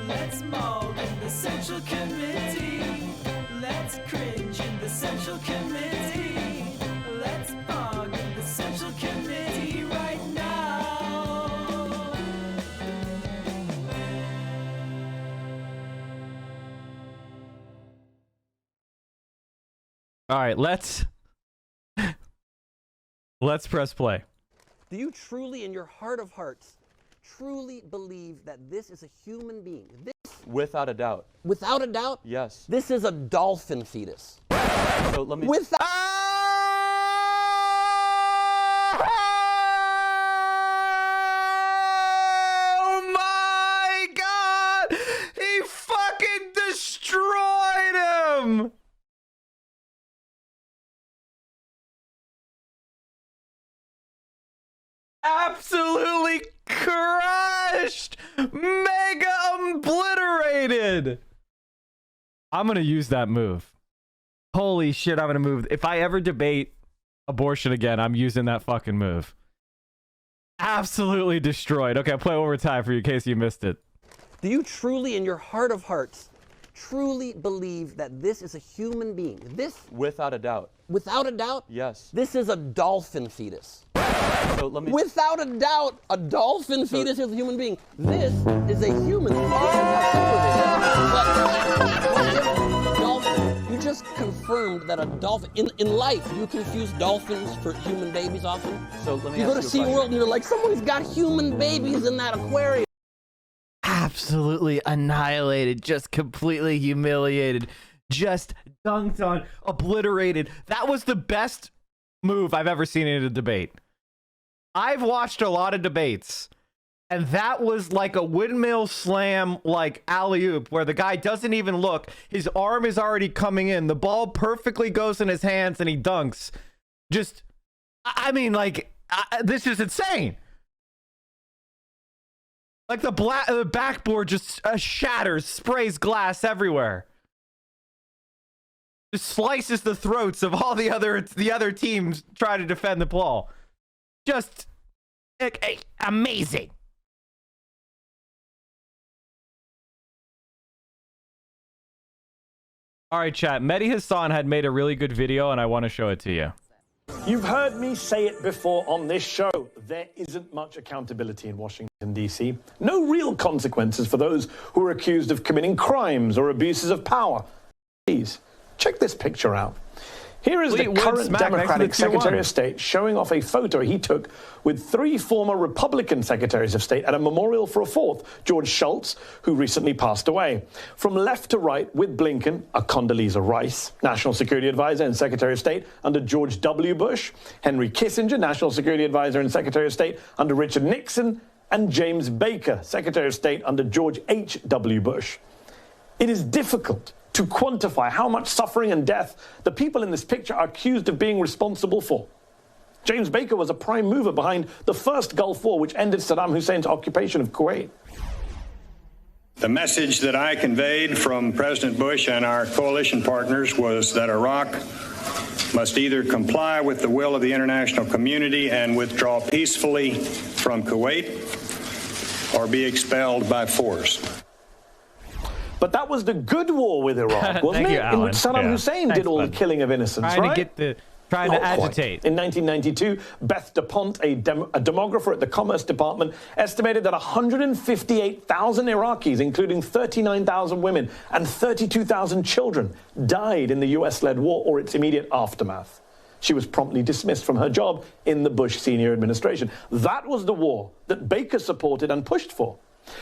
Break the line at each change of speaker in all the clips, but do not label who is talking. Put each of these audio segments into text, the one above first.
Let's maul in the Central Committee. Let's cringe in the Central Committee. Let's bog in the Central Committee right now.
All right, let's press play.
Do you truly, in your heart of hearts, truly believe that this is a human being? This,
Without a doubt.
without a doubt,
Yes.
this is a dolphin fetus.
So let me.
Without
Oh my God! He fucking destroyed him! Absolutely crushed! Mega obliterated! I'm gonna use that move. Holy shit, I'm gonna move. If I ever debate abortion again, I'm using that fucking move. Absolutely destroyed. Okay, I'll play one more time for you in case you missed it.
Do you truly, in your heart of hearts, truly believe that this is a human being? This,
Without a doubt.
without a doubt,
Yes.
this is a dolphin fetus.
So let me.
Without a doubt, a dolphin fetus is a human being. This is a human being. Dolphin. You just confirmed that a dolphin, in life, you confuse dolphins for human babies often.
So let me.
You go to
ask you a
SeaWorld
question.
and you're like, someone's got human babies in that aquarium.
Absolutely annihilated, just completely humiliated, just dunked on, obliterated. That was the best move I've ever seen in a debate. I've watched a lot of debates, and that was like a windmill slam, like alley-oop, where the guy doesn't even look. His arm is already coming in. The ball perfectly goes in his hands, and he dunks. Just, I mean, like, this is insane. Like the backboard just shatters, sprays glass everywhere. Just slices the throats of all the other teams trying to defend the ball. Just amazing. All right, chat. Mehdi Hassan had made a really good video, and I want to show it to you.
You've heard me say it before on this show. There isn't much accountability in Washington, D.C. No real consequences for those who are accused of committing crimes or abuses of power. Please, check this picture out. Here is the current Democratic Secretary of State showing off a photo he took with 3 former Republican Secretaries of State at a memorial for a fourth, George Shultz, who recently passed away. From left to right, with Blinken, a Condoleezza Rice, National Security Advisor and Secretary of State under George W. Bush, Henry Kissinger, National Security Advisor and Secretary of State under Richard Nixon, and James Baker, Secretary of State under George H.W. Bush. It is difficult to quantify how much suffering and death the people in this picture are accused of being responsible for. James Baker was a prime mover behind the first Gulf War, which ended Saddam Hussein's occupation of Kuwait.
The message that I conveyed from President Bush and our coalition partners was that Iraq must either comply with the will of the international community and withdraw peacefully from Kuwait or be expelled by force.
But that was the good war with Iraq, wasn't it? In which Saddam Hussein did all the killing of innocents, right?
Trying to agitate.
In 1992, Beth DuPont, a demographer at the Commerce Department, estimated that 158,000 Iraqis, including 39,000 women and 32,000 children, died in the US-led war or its immediate aftermath. She was promptly dismissed from her job in the Bush senior administration. That was the war that Baker supported and pushed for.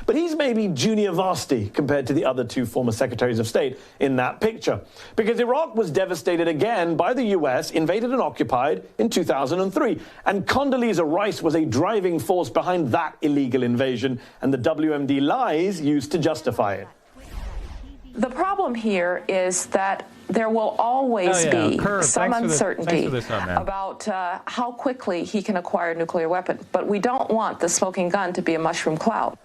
But he's maybe junior varsity compared to the other 2 former secretaries of state in that picture, because Iraq was devastated again by the US, invaded and occupied in 2003. And Condoleezza Rice was a driving force behind that illegal invasion and the WMD lies used to justify it.
The problem here is that there will always be some uncertainty about how quickly he can acquire a nuclear weapon. But we don't want the smoking gun to be a mushroom cloud.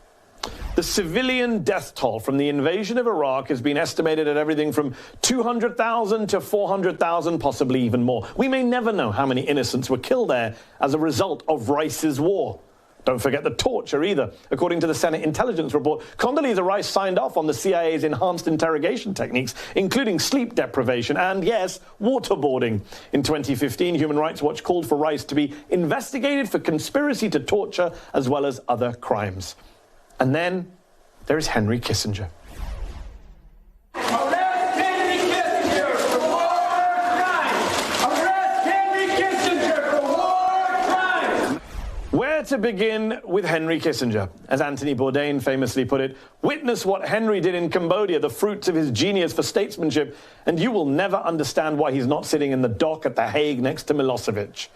The civilian death toll from the invasion of Iraq has been estimated at everything from 200,000 to 400,000, possibly even more. We may never know how many innocents were killed there as a result of Rice's war. Don't forget the torture either. According to the Senate Intelligence Report, Condoleezza Rice signed off on the CIA's enhanced interrogation techniques, including sleep deprivation and, yes, waterboarding. In 2015, Human Rights Watch called for Rice to be investigated for conspiracy to torture as well as other crimes. And then there is Henry Kissinger. Where to begin with Henry Kissinger? As Anthony Bourdain famously put it, witness what Henry did in Cambodia, the fruits of his genius for statesmanship, and you will never understand why he's not sitting in the dock at The Hague next to Milosevic.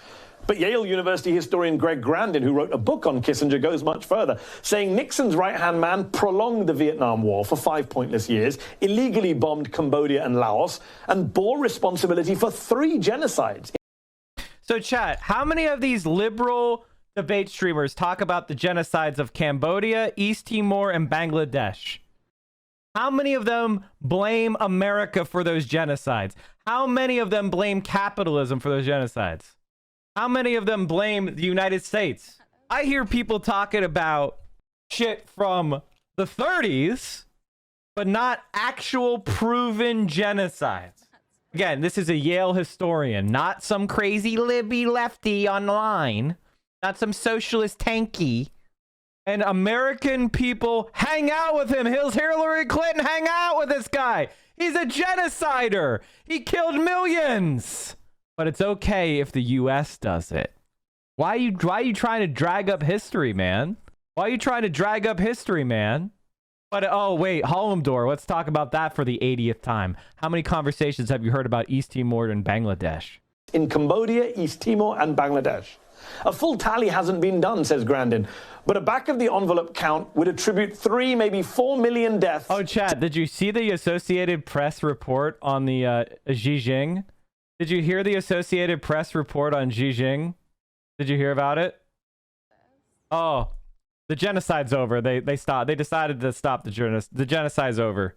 But Yale University historian Greg Grandin, who wrote a book on Kissinger, goes much further, saying Nixon's right-hand man prolonged the Vietnam War for 5 pointless years, illegally bombed Cambodia and Laos, and bore responsibility for 3 genocides.
So, chat, how many of these liberal debate streamers talk about the genocides of Cambodia, East Timor, and Bangladesh? How many of them blame America for those genocides? How many of them blame capitalism for those genocides? How many of them blame the United States? I hear people talking about shit from the 30s, but not actual proven genocides. Again, this is a Yale historian, not some crazy libby lefty online. Not some socialist tanky. And American people hang out with him. Hillary Clinton hang out with this guy. He's a genocider. He killed millions. But it's okay if the U.S. does it. Why are you trying to drag up history, man? Why are you trying to drag up history, man? But, oh, wait, Holmdor. Let's talk about that for the 80th time. How many conversations have you heard about East Timor and Bangladesh?
In Cambodia, East Timor, and Bangladesh. A full tally hasn't been done, says Grandin, but a back-of-the-envelope count would attribute 3, maybe 4 million deaths.
Oh, Chad, did you see the Associated Press report on the Xi Jinping? Did you hear the Associated Press report on Xi Jinping? Did you hear about it? Oh, the genocide's over. They stopped. They decided to stop the genocide. The genocide's over.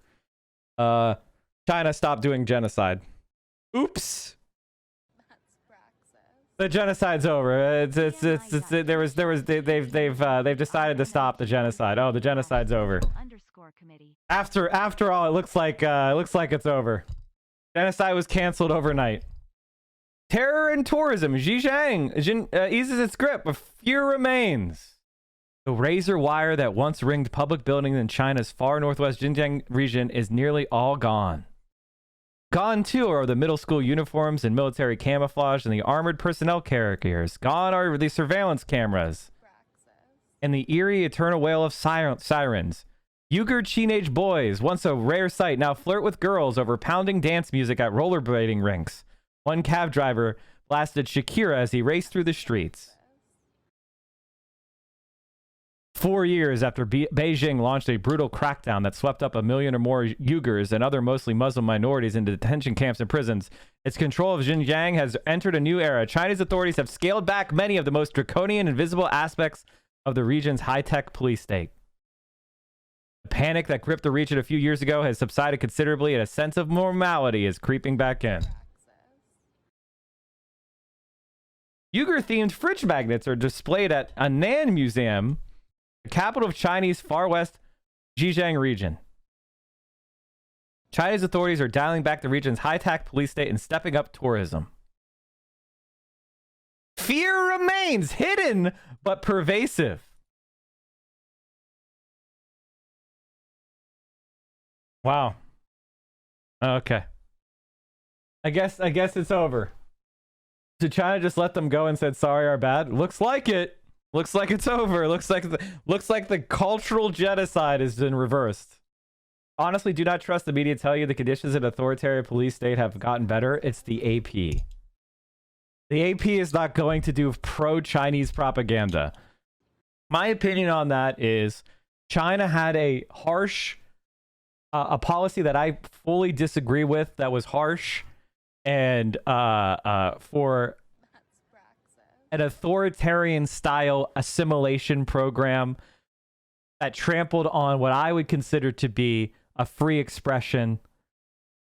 China stopped doing genocide. Oops. The genocide's over. They've decided to stop the genocide. Oh, the genocide's over. After all, it looks like it's over. Genocide was canceled overnight. Terror and tourism. Xi Jinping eases its grip, but fear remains. The razor wire that once ringed public buildings in China's far northwest Xinjiang region is nearly all gone. Gone, too, are the middle school uniforms and military camouflage and the armored personnel carriers. Gone are the surveillance cameras. And the eerie eternal wail of sirens. Uyghur teenage boys, once a rare sight, now flirt with girls over pounding dance music at rollerblading rinks. One cab driver blasted Shakira as he raced through the streets. 4 years after Beijing launched a brutal crackdown that swept up 1 million or more Uyghurs and other mostly Muslim minorities into detention camps and prisons, its control of Xinjiang has entered a new era. Chinese authorities have scaled back many of the most draconian and visible aspects of the region's high-tech police state. The panic that gripped the region a few years ago has subsided considerably, and a sense of normality is creeping back in. Uyghur-themed fridge magnets are displayed at Annan Museum, the capital of Chinese far west Xinjiang region. Chinese authorities are dialing back the region's high-tech police state and stepping up tourism. Fear remains hidden but pervasive. Wow. Okay. I guess it's over. Did China just let them go and said sorry, our bad? Looks like it. Looks like it's over. Looks like the cultural genocide has been reversed. Honestly, do not trust the media tell you the conditions in an authoritarian police state have gotten better. It's the AP. The AP is not going to do pro-Chinese propaganda. My opinion on that is China had a harsh a policy that I fully disagree with, that was harsh and for an authoritarian style assimilation program that trampled on what I would consider to be a free expression,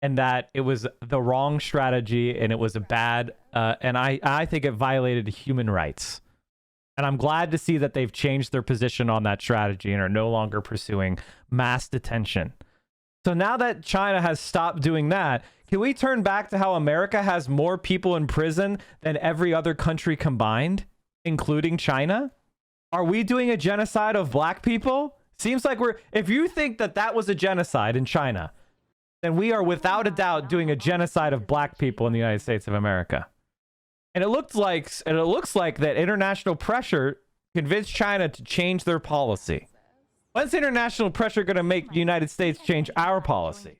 and that it was the wrong strategy and it was a bad and I think it violated human rights. And I'm glad to see that they've changed their position on that strategy and are no longer pursuing mass detention. So now that China has stopped doing that, can we turn back to how America has more people in prison than every other country combined, including China? Are we doing a genocide of black people? Seems like if you think that that was a genocide in China, then we are without a doubt doing a genocide of black people in the United States of America. And it looks like that international pressure convinced China to change their policy. When's international pressure going to make the United States change our policy?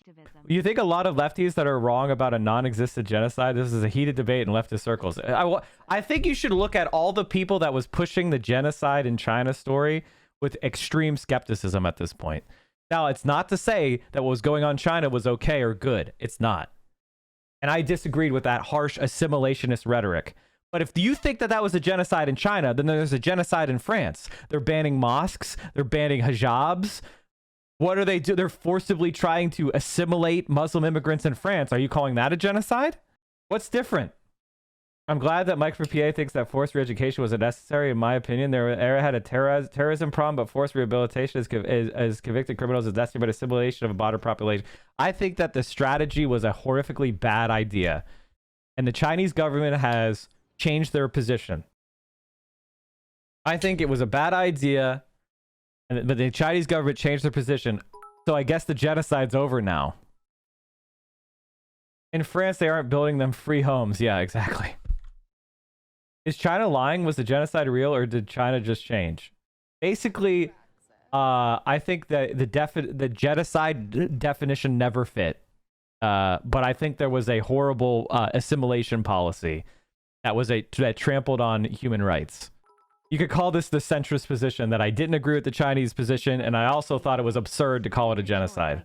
You think a lot of lefties that are wrong about a non-existent genocide? This is a heated debate in leftist circles. I think you should look at all the people that was pushing the genocide in China story with extreme skepticism at this point. Now, it's not to say that what was going on in China was okay or good. It's not. And I disagreed with that harsh assimilationist rhetoric. But if you think that that was a genocide in China, then there's a genocide in France. They're banning mosques. They're banning hijabs. What are they do? They're forcibly trying to assimilate Muslim immigrants in France. Are you calling that a genocide? What's different? I'm glad that Mike for PA thinks that forced re-education was necessary. In my opinion, their era had a terrorism problem, but forced rehabilitation as convicted criminals is necessary, but assimilation of a broader population. I think that the strategy was a horrifically bad idea, and the Chinese government has changed their position. I think it was a bad idea, but the Chinese government changed their position. So I guess the genocide's over now. In France, they aren't building them free homes. Yeah, exactly. Is China lying? Was the genocide real, or did China just change? Basically, I think that the genocide definition never fit. But I think there was a horrible assimilation policy that trampled on human rights. You could call this the centrist position, that I didn't agree with the Chinese position, and I also thought it was absurd to call it a genocide.